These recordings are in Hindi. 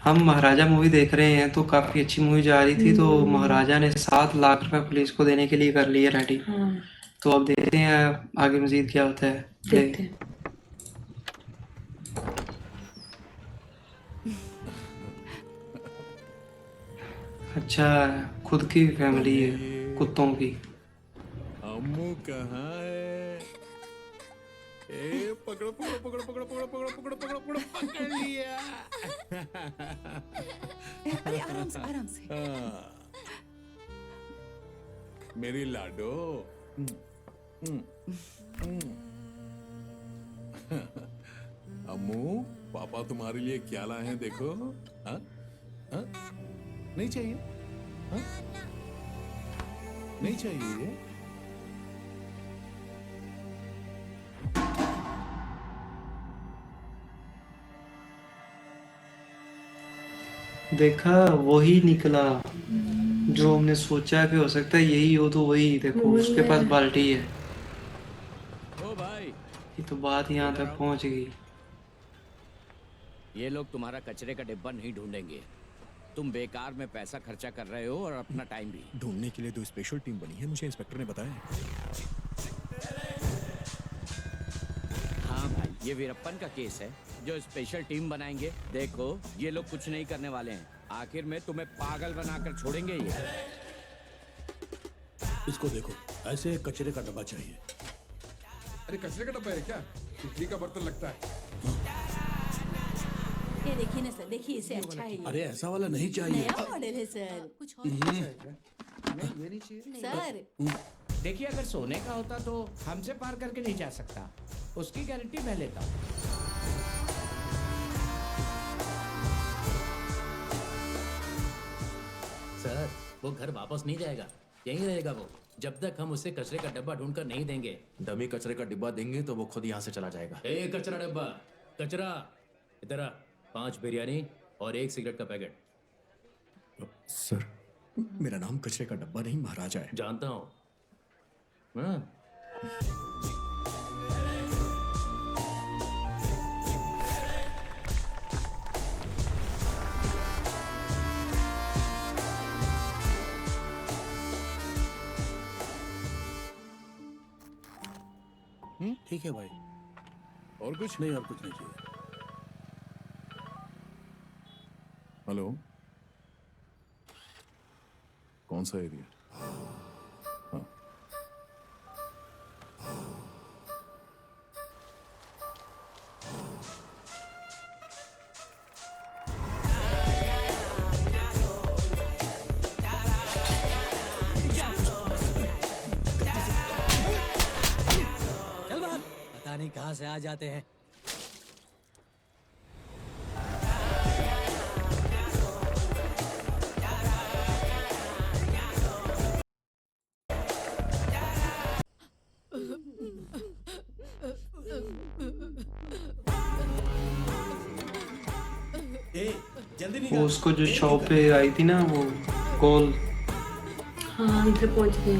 हम महाराजा मूवी देख रहे हैं तो काफी अच्छी मूवी जा रही थी, तो महाराजा ने 7 लाख रुपए पुलिस को देने के लिए कर लिए रेडी। हाँ। तो अब देखते हैं आगे मजीद क्या होता है। प्ले। देखते हैं। अच्छा, खुद की फैमिली है ये कुत्तों की। अम्मू कहाँ है? ए पकड़ो पकड़ो पकड़ो पकड़ो पकड़ो पकड़ो पकड़ो पकड़ो पकड़ो पकड़ लिया। अरे आराम से आराम से। हाँ, मेरी लाडो। अम्मू, पापा तुम्हारे लिए क्या लाए हैं देखो। हाँ? हाँ? नहीं चाहिए? हाँ? नहीं चाहिए? देखा, वही निकला जो हमने सोचा कि हो सकता है यही हो। तो वही देखो, वही उसके पास है। बाल्टी है। ओ भाई, ये तो बात यहाँ इधर तक आओ। पहुँच गई। ये लोग तुम्हारा कचरे का डिब्बा नहीं ढूंढेंगे। तुम बेकार में पैसा खर्चा कर रहे हो और अपना टाइम भी। ढूंढने के लिए दो स्पेशल टीम बनी है, मुझे इंस्पेक्टर ने बताया। हाँ भाई, ये वीरप्पन का केस है जो स्पेशल टीम बनाएंगे। देखो, ये लोग कुछ नहीं करने वाले हैं। आखिर में तुम्हें पागल बनाकर छोड़ेंगे ये। इसको देखो, ऐसे कचरे का डब्बा चाहिए। अरे कचरे का डब्बा है क्या? इडली का बर्तन लगता है। ये देखिए ना सर, देखिए इसे अच्छा है ये। अरे ऐसा वाला नहीं चाहिए। नया मॉडल है सर, कुछ और नहीं, ये नहीं चाहिए। सर। देखिए, अगर सोने का होता तो हमसे पार करके नहीं जा सकता। उसकी गारंटी मैं लेता हूँ। सर, वो घर वापस नहीं जाएगा, यहीं रहेगा वो, जब तक हम उसे कचरे का डब्बा ढूंढकर नहीं देंगे। डमी कचरे का डिब्बा देंगे तो वो खुद यहाँ से चला जाएगा। ए कचरा डब्बा, कचरा, इधर आ। 5 बिरयानी और 1 सिगरेट का पैकेट। सर, मेरा नाम कचरे का डब्बा नहीं महाराजा है। जानता हूँ। हाँ। ठीक है भाई। और कुछ? नहीं, और कुछ नहीं चाहिए। हेलो, कौन सा एरिया? हाँ। चल बाहर, पता नहीं कहाँ से आ जाते हैं। जल्दी वो निकाल। उसको जो शॉप पे आई थी ना, वो कॉल। हाँ, इधर पहुंच गए।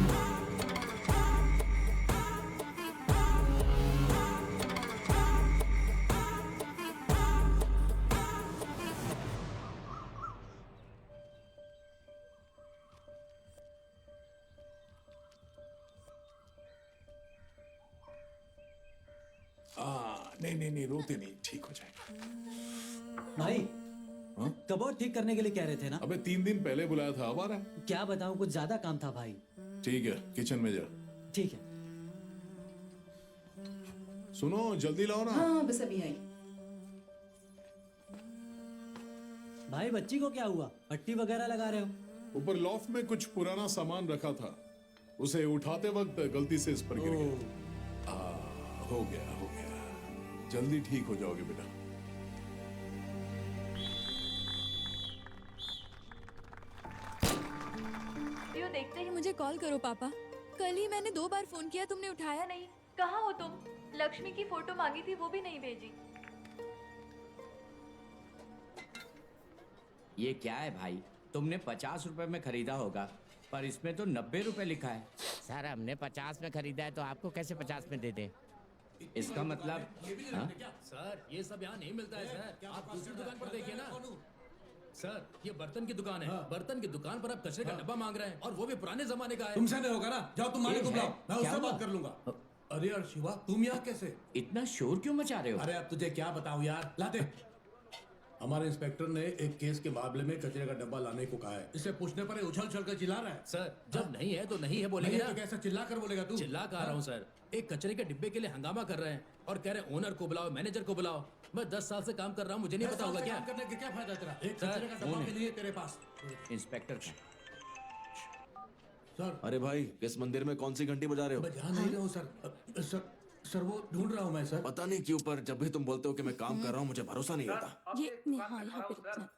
नहीं नहीं नहीं, रोते नहीं, ठीक हो जाएगा। भाई, हाँ? कबोर्ड ठीक करने के लिए कह रहे थे ना? अबे 3 दिन पहले बुलाया था, अब आ रहा है। क्या बताऊं, कुछ ज्यादा काम था भाई। ठीक है, किचन में जा। ठीक है। सुनो, जल्दी लाओ ना। हाँ बस अभी आई। भाई, बच्ची को क्या हुआ? पट्टी वगैरह लगा रहे हो? ऊपर लॉफ्ट में कुछ पुराना सामान रखा था, उसे उठाते वक्त गलती से इस पर गिर गया। हो गया हो गया, जल्दी ठीक हो जाओगे बेटा। वीडियो देखते ही मुझे कॉल करो पापा। कल ही मैंने 2 बार फोन किया, तुमने उठाया नहीं। कहाँ हो तुम? लक्ष्मी की फोटो मांगी थी, वो भी नहीं भेजी। ये क्या है भाई? तुमने 50 रुपए में खरीदा होगा, पर इसमें तो 90 रुपए लिखा है। सर, हमने 50 में खरीदा है तो आपको कैसे 50 में दे दें? इसका मतलब हाँ? सर, ये सब यहाँ नहीं मिलता है सर, आप दूसरी दुकान पर देखिए ना। सर ये बर्तन की दुकान है। बर्तन की दुकान पर आप कचरे का डब्बा मांग रहे हैं और वो भी पुराने जमाने का है। तुमसे नहीं होगा ना, जाओ तुम मालिक को है? बुलाओ, मैं क्या उससे हुआ? बात कर लूंगा। अरे यार शिवा, तुम यहाँ कैसे? इतना शोर क्यों मचा रहे हो? अरे अब तुझे क्या बताऊं यार, लाते। हमारे इंस्पेक्टर ने एक केस के मामले में कचरे का डब्बा लाने को कहा है। इसे पूछने पर ये उछल उछल कर चिल्ला रहा है। सर जब नहीं है तो नहीं है बोलेंगे नहीं ना। तो कैसा चिल्ला कर बोलेगा तू? चिल्ला कर रहा हूँ सर। एक कचरे के डिब्बे के लिए हंगामा कर रहे हैं और कह रहे हैं ओनर को बुलाओ, मैनेजर को बुलाओ। मैं 10 साल से काम कर रहा हूँ, मुझे नहीं पता होगा क्या? काम करने के क्या फायदा तेरा? एक सर, कचरे का वो डब्बा नहीं। भी नहीं है तेरे पास। इंस्पेक्टर का सर अरे भाई, किस मंदिर में कौन सी घंटी बजा रहे हो? मैं जान नहीं रहा हूँ सर। सर वो ढूंढ रहा हूँ मैं सर। पता नहीं क्यों, पर जब भी तुम बोलते हो कि मैं काम कर रहा हूँ, मुझे भरोसा नहीं होता। ये नहीं, हाँ यहाँ पे रुकना।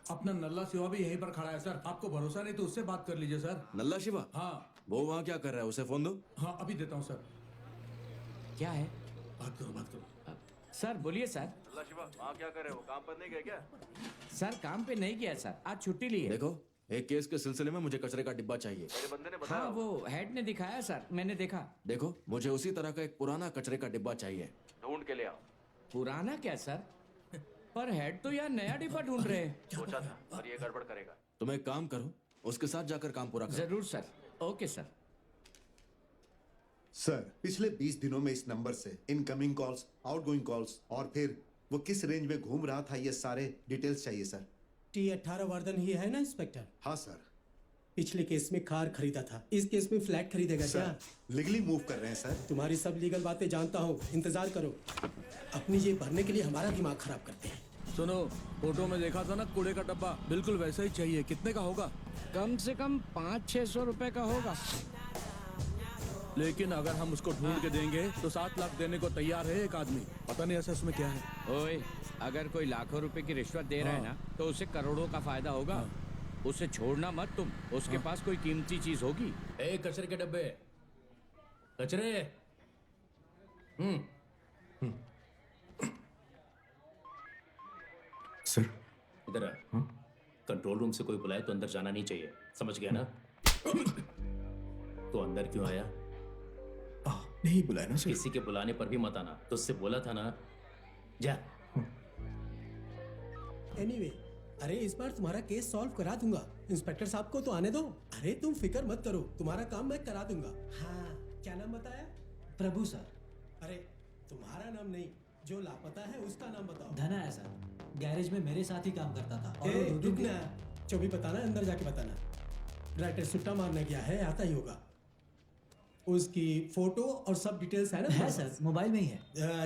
अपना नल्ला सिवा भी यहीं पर खड़ा है सर। आपको भरोसा नहीं तो उससे बात कर लीजिए सर। नल्ला शिवा, हाँ वो वहाँ क्या कर रहा है? उसे फोन दो। हाँ अभी देता हूँ सर। क्या है? बात करो बात करो। सर बोलिए सर। नल्ला शिवा, वहाँ क्या कर रहे हो? काम पर नहीं गए क्या? सर काम पे नहीं गया सर, आज छुट्टी ली है। देखो, एक केस के सिलसिले में मुझे कचरे का डिब्बा चाहिए। मेरे बंदे ने बताया। हाँ वो हेड ने दिखाया सर, मैंने देखा। देखो, मुझे उसी तरह का एक पुराना कचरे का डिब्बा चाहिए, ढूंढ के ले आओ। पुराना क्या सर? पर हेड तो यार नया डिब्बा ढूंढ रहे हैं। सोचा था, और ये गड़बड़ करेगा। तुम एक काम करो, उसके साथ जाकर काम पूरा करो। जरूर सर, ओके सर। सर पिछले 20 दिनों में इस नंबर से इनकमिंग कॉल्स, आउटगोइंग कॉल्स और फिर वो किस रेंज में घूम रहा था, ये सारे डिटेल्स चाहिए सर। T18 वर्धन ही है ना इंस्पेक्टर? हाँ सर। पिछले केस में कार खरीदा था, इस केस में फ्लैट खरीदेगा क्या? सर लीगली मूव कर रहे हैं सर। तुम्हारी सब लीगल बातें जानता हूँ, इंतजार करो। अपनी ये भरने के लिए हमारा दिमाग खराब करते हैं। सुनो, फोटो में देखा था ना कूड़े का डब्बा, बिल्कुल वैसा ही चाहिए। कितने का होगा? कम से कम 500-600 रुपए का होगा। लेकिन अगर हम उसको ढूंढ के देंगे तो 7 लाख देने को तैयार है एक आदमी। पता नहीं ऐसा उसमें क्या है। ओए, अगर कोई लाखों रुपए की रिश्वत दे रहा है ना, तो उसे करोड़ों का फायदा होगा। उसे छोड़ना मत तुम, उसके पास कोई कीमती चीज होगी। ए कचरे के डब्बे, कचरे। सर इधर आ। कंट्रोल रूम से कोई बुलाए तो अंदर जाना नहीं चाहिए, समझ गया ना? तो अंदर क्यों आया? नहीं बुलाया ना सर। किसी के बुलाने पर भी मत आना, तो उससे बोला था ना, जा। एनीवे, अरे इस बार तुम्हारा केस सॉल्व करा दूंगा। इंस्पेक्टर साहब को तो आने दो। अरे तुम फिक्र मत करो, तुम्हारा काम मैं करा दूंगा। हाँ, क्या नाम बताया? प्रभु सर। अरे तुम्हारा नाम नहीं, जो लापता है उसका नाम बताओ। धना है सर, गैरेज में मेरे साथ ही काम करता था। और ए, वो रुक ना, जो भी बताना अंदर जाके बताना। राइटर सुट्टा मारने गया है, आता ही होगा। उसकी फोटो और सब डिटेल्स है ना? है सर, मोबाइल में ही है।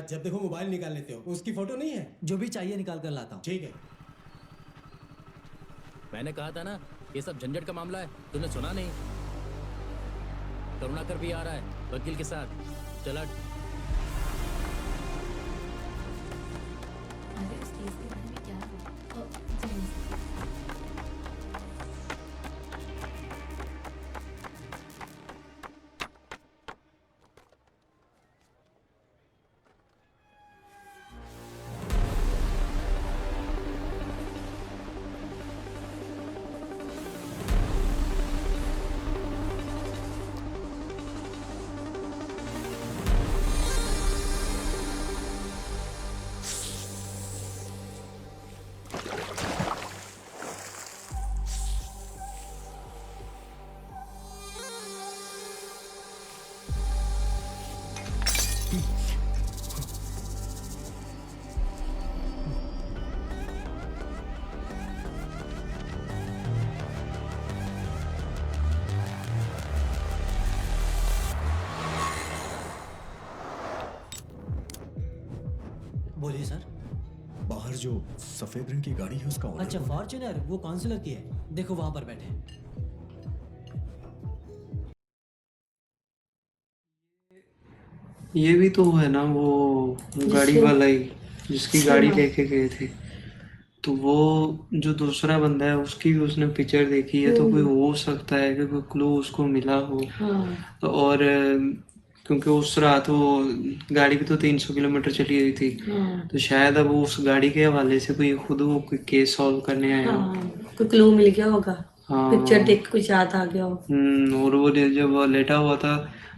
जब देखो मोबाइल निकाल लेते हो। उसकी फोटो नहीं है? जो भी चाहिए निकाल कर लाता हूँ। ठीक है। मैंने कहा था ना, ये सब झंझट का मामला है, तूने सुना नहीं? करुणाकर भी आ रहा है वकील के साथ। चला। अरे इस केस के बारे में क्या है? जेम्स। बोलिए सर। बाहर जो सफेद रंग की गाड़ी है उसका ओनर अच्छा, फॉर्च्यूनर, वो काउंसलर की है। देखो वहां पर बैठे हैं। ये भी तो है ना वो गाड़ी वाला ही, जिसकी गाड़ी लेके गए थे। तो वो जो दूसरा बंदा है उसकी भी उसने पिक्चर देखी है, तो कोई हो सकता है कि कोई क्लू उसको मिला हो। तो और क्योंकि उस रात वो गाड़ी भी तो 300 किलोमीटर चली हुई थी, तो शायद अब वो उस गाड़ी के हवाले से कोई खुद वो कोई केस सॉल्व करने आया हो। कोई क्लू मिल गया होगा। हाँ। पिक्चर देख के कुछ याद आ गया हो। और वो जब वो लेटा हुआ था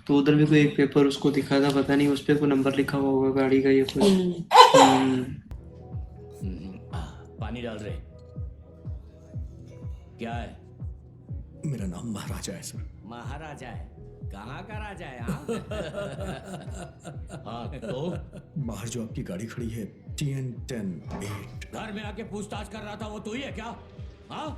तो उधर भी कोई एक पेपर उसको दिखा था, पता नहीं उस पे कोई नंबर लिखा हुआ होगा गाड़ी का या कुछ। पानी डाल रहे। क्या है? मेरा नाम महाराजा है सर। महाराजा है? कहाँ का राजा है? हाँ? हाँ तो बाहर जो आपकी गाड़ी खड़ी है TN10-8। घर में आके पूछताछ कर रहा था वो तू ही है क्या? हाँ?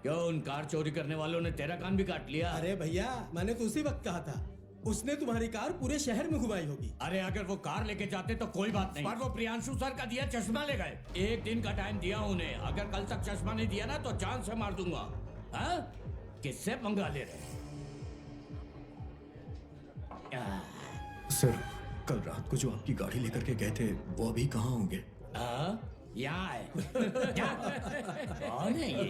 क्यों उन कार चोरी करने वालों ने तेरा कान भी काट लिया? अरे भैया, मैंने तो उसी वक्त कहा था, उसने तुम्हारी कार पूरे शहर में घुमाई होगी। अरे अगर वो कार लेके जाते तो कोई बात नहीं, पर वो प्रियांशु सर का दिया चश्मा ले गए। 1 दिन का टाइम दिया उन्हें, अगर कल तक चश्मा नहीं दिया ना तो जान से मार दूंगा। हाँ? किससे पंगा ले रहे? सर कल रात को जो आपकी गाड़ी लेकर के गए थे वो अभी कहाँ होंगे? यहाँ है। कौन है ये?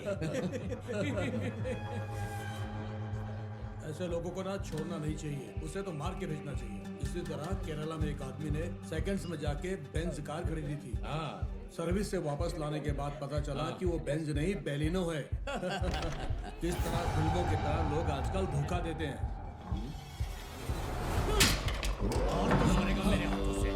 ऐसे लोगों को ना छोड़ना नहीं चाहिए, उसे तो मार के भेजना चाहिए। इसी तरह केरला में एक आदमी ने सेकंड्स में जाके बेंज कार खरीदी थी। हाँ। सर्विस से वापस लाने के बाद पता चला कि वो बेंज नहीं बेलिनो है। किस तरह फिल्मों की तरह लोग आजकल धोखा देते हैं। और तो मरेगा मेरे हाथों से।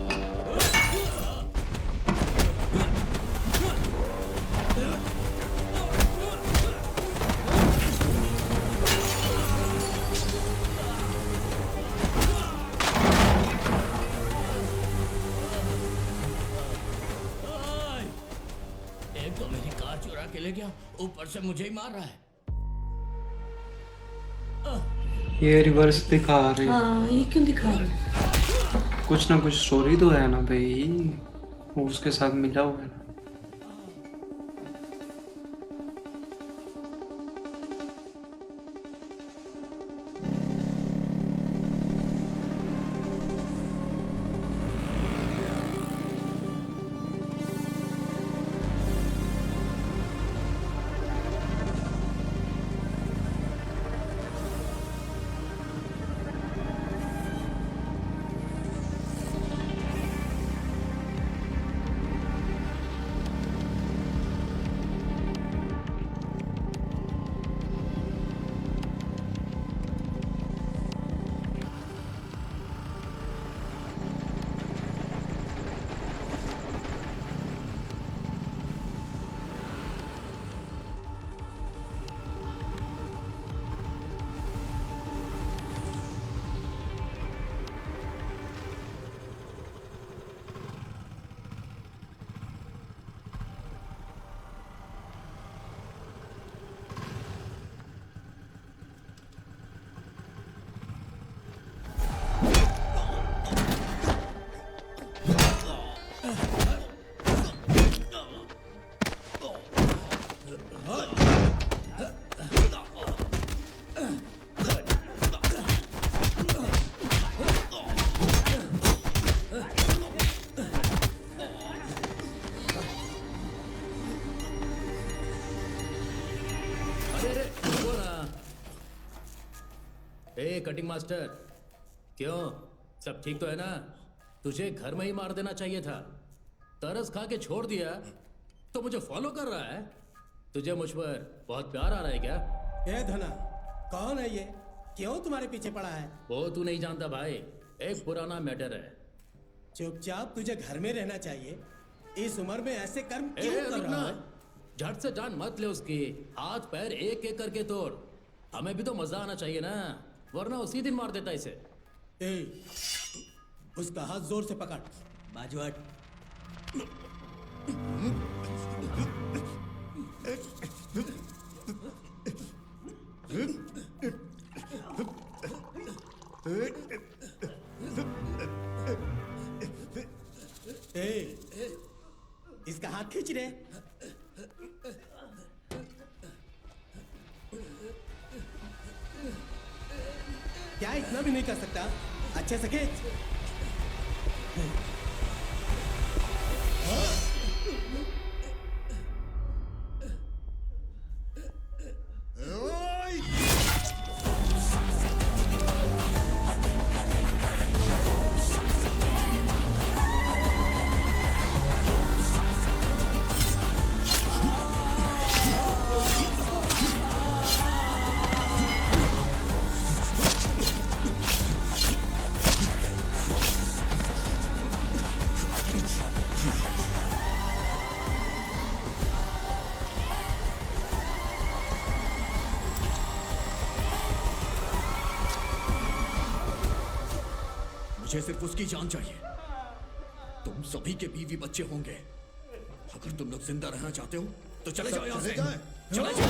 एक तो मेरी कार चुरा के ले गया, ऊपर से मुझे ही मार रहा है। ये रिवर्स दिखा रहे हैं। हाँ, ये क्यों दिखा रहे हैं? कुछ ना कुछ स्टोरी तो है ना भाई, वो उसके साथ मिला हुआ है ना। कटिंग मास्टर, क्यों सब ठीक तो है ना? तुझे घर में ही मार देना चाहिए था। तरस खा के छोड़ दिया तो मुझे फॉलो कर रहा है। तुझे मुझ पर बहुत प्यार आ रहा है क्या? ए धना, कौन है ये? क्यों तुम्हारे पीछे पड़ा है? वो तू नहीं जानता भाई, एक पुराना मैटर है। चुपचाप तुझे घर में रहना चाहिए। इस उम्र में ऐसे कर्म ए, क्यों कर रुकना। रहा है? झट से जान मत ले उसकी, हाथ पैर एक एक करके तोड़। हमें भी तो मजा आना चाहिए ना, वरना उसी दिन मार देता इसे। ए, उसका हाथ जोर से पकड़। बाजू हट। ए, इसका हाथ खींच रे। क्या इतना भी नहीं कर सकता? अच्छे से खींच। मुझे सिर्फ उसकी जान चाहिए। तुम सभी के बीवी बच्चे होंगे। अगर तुम लोग जिंदा रहना चाहते हो तो चले जाओ यहाँ से। चले जाओ।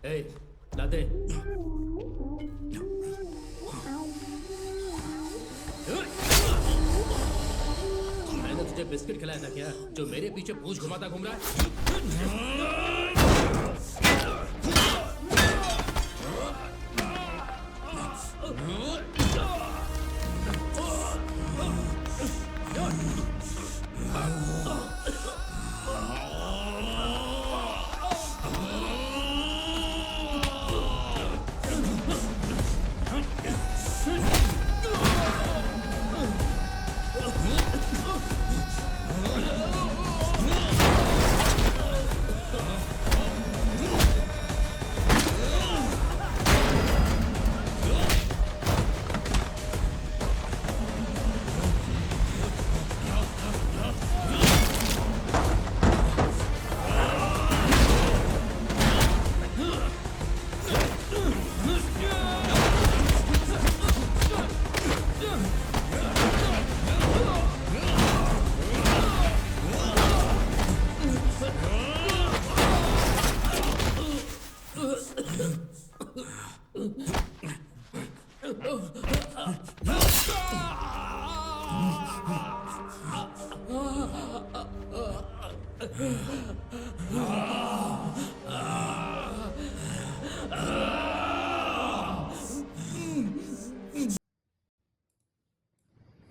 ए, ला दे। मैंने तुझे बिस्किट खिलाया था क्या, जो मेरे पीछे पूंछ घुमाता घूम रहा है?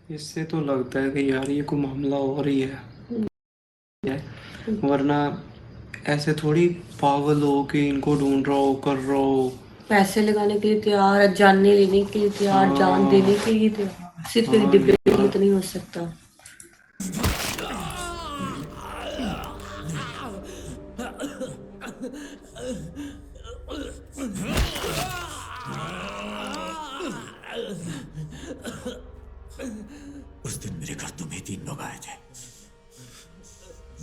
इससे तो लगता है कि यार ये कोई मामला और ही है, वरना ऐसे थोड़ी पागल हो कि इनको ढूंढ रहा हो, कर रहा हो। पैसे लगाने के लिए तैयार, जानने लेने के लिए तैयार, जान देने के लिए तैयार, सिर्फ एक डिब्बे के लिए तो नहीं हो सकता। उस दिन मेरे घर तुम ही 3 लोग आए थे।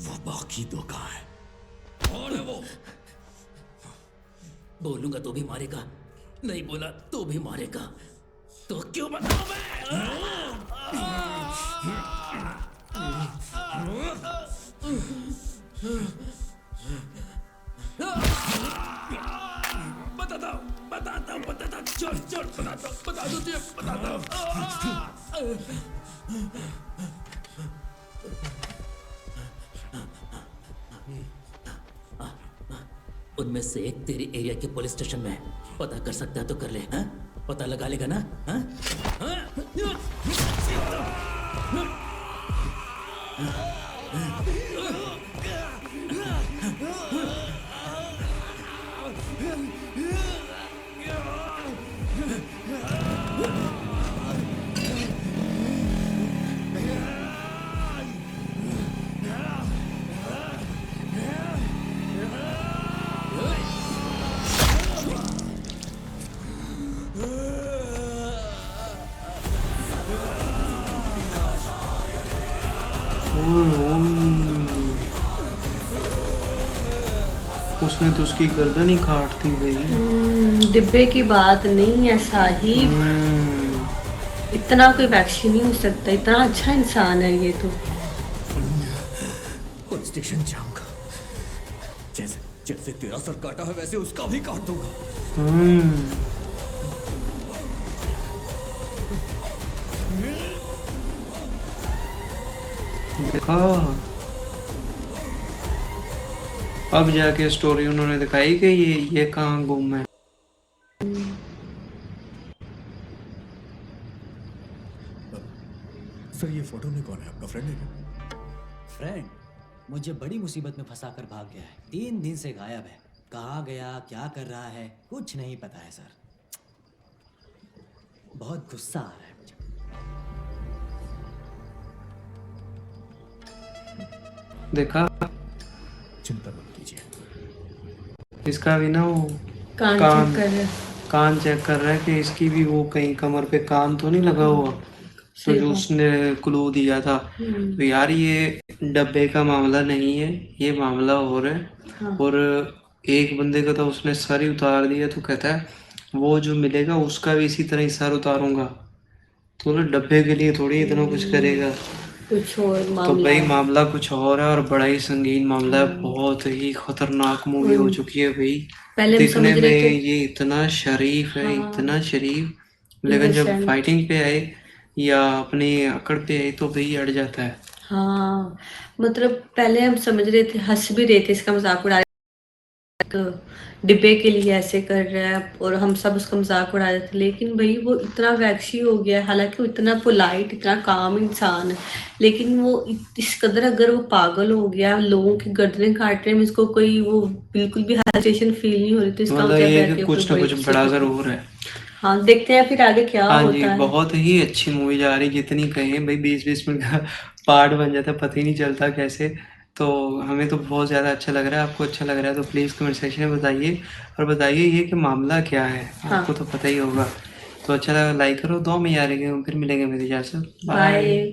वो बाकी 2 कहाँ हैं? कौन है वो? बोलूंगा तो भी मारेगा, नहीं बोला तो भी मारेगा, तो क्यों बताऊं बताता हूं, चल बता दो तुझे, बताता हूं। उनमें से एक तेरी एरिया के पुलिस स्टेशन में पता कर सकता है तो कर ले। हाँ? पता लगा लेगा ना? हाँ? उसने तो उसकी गर्दन ही काट दी गई। डिब्बे की बात नहीं है साहिब, इतना कोई वैक्सीन नहीं हो सकता, इतना अच्छा इंसान है ये तो। पुलिस स्टेशन जाऊंगा, जैसे जैसे तेरा सर काटा है वैसे उसका भी काट दूंगा। देखा, अब जाके स्टोरी उन्होंने दिखाई कि ये कहाँ गुम है। सर ये फोटो में कौन है? अपना फ्रेंड है? फ्रेंड मुझे बड़ी मुसीबत में फंसा कर भाग गया है, 3 दिन से गायब है। कहाँ गया, क्या कर रहा है, कुछ नहीं पता है सर। बहुत गुस्सा आ रहा है मुझे। देखा चिंता मत कीजिए। इसका भी ना वो कान कान चेक कर रहे हैं। कान चेक कर रहा है कि इसकी भी वो कहीं कमर पे कान तो नहीं लगा हुआ, तो सही जो बात। उसने क्लू दिया था। तो यार ये डब्बे का मामला नहीं है, ये मामला और है। हाँ। और एक बंदे का तो उसने सर ही उतार दिया, तो कहता है वो जो मिलेगा उसका भी इसी तरह ही सर उतारूंगा। तो ना डब्बे के लिए थोड़ी इतना कुछ करेगा। कुछ और तो मामला भाई है। मामला कुछ और है और बड़ा ही संगीन मामला है। बहुत ही खतरनाक मूवी हो चुकी है भाई। पहले हम दिखने समझ में रहे थे। ये इतना शरीफ है, हाँ। इतना शरीफ, लेकिन जब इनोसेंट। फाइटिंग पे आए या अपनी अकड़ पे आए तो भाई अड़ जाता है। हाँ, मतलब पहले हम समझ रहे थे, हंस भी रहे थे, इसका मजाक उड़ा रहे थे, डिब्बे के लिए ऐसे कर रहा है, और हम सब उसका मजाक उड़ा रहे थे। लेकिन भाई वो इतना वैक्सी हो गया है, हालांकि वो इतना पोलाइट, इतना काम इंसान है, लेकिन वो इस कदर अगर वो पागल हो गया, लोगों की गर्दनें काटने में इसको कोई वो बिल्कुल भी हेजिटेशन फील नहीं हो रही, तो इसका मतलब मतलब ये है कि कि कुछ ना कोई कुछ बड़ा जरूर है। हाँ, देखते हैं फिर आगे क्या हाँ जी, होता है। बहुत ही अच्छी मूवी जा रही, जितनी कहें भाई 20-20 मिनट का पार्ट बन जाता है, पता ही नहीं चलता कैसे। तो हमें तो बहुत ज़्यादा अच्छा लग रहा है। आपको अच्छा लग रहा है तो प्लीज़ कमेंट सेक्शन में बताइए, और बताइए ये कि मामला क्या है। हाँ। आपको तो पता ही होगा। तो अच्छा लगा लाइक करो, 2 में यार फिर मिलेंगे मेरे जैसे। बाय। बाय।